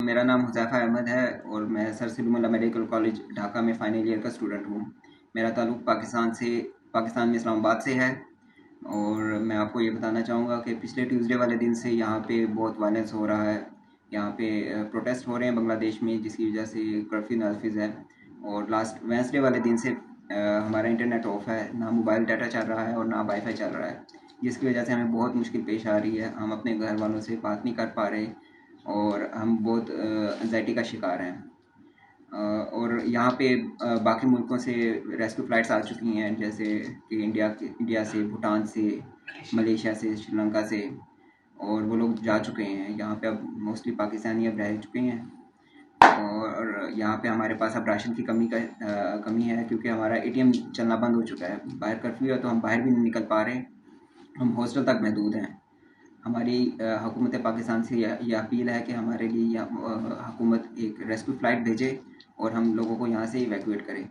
मेरा नाम हुज़ैफ़ा अहमद है और मैं सर सलीम अल्लाह मेडिकल कॉलेज ढाका में फ़ाइनल ईयर का स्टूडेंट हूँ। मेरा ताल्लुक़ पाकिस्तान में इस्लामाबाद से है। और मैं आपको ये बताना चाहूँगा कि पिछले ट्यूसडे वाले दिन से यहाँ पे बहुत वायलेंस हो रहा है। यहाँ पे प्रोटेस्ट हो रहे हैं बांग्लादेश में, जिसकी वजह से कर्फ्यू नाफिज़ है। और लास्ट वेडनेसडे वाले दिन से हमारा इंटरनेट ऑफ है, ना मोबाइल डाटा चल रहा है और ना वाईफ़ाई चल रहा है, जिसकी वजह से हमें बहुत मुश्किल पेश आ रही है। हम अपने घर वालों से बात नहीं कर पा रहे और हम बहुत एंग्जाइटी का शिकार हैं। और यहाँ पे बाकी मुल्कों से रेस्क्यू फ़्लाइट्स आ चुकी हैं, जैसे कि इंडिया से, भूटान से, मलेशिया से, श्रीलंका से। और वो लोग जा चुके हैं यहाँ पे। अब मोस्टली पाकिस्तानी अब रह चुके हैं। और यहाँ पे हमारे पास अब राशन की कमी है, क्योंकि हमारा एटीएम चलना बंद हो चुका है। बाहर कर्फ्यू है तो हम बाहर भी नहीं निकल पा रहे, हम हॉस्टल तक महदूद हैं। हमारी हुकूमत पाकिस्तान से यह अपील है कि हमारे लिए हुकूमत एक रेस्क्यू फ़्लाइट भेजे और हम लोगों को यहाँ से इवैक्यूएट करे।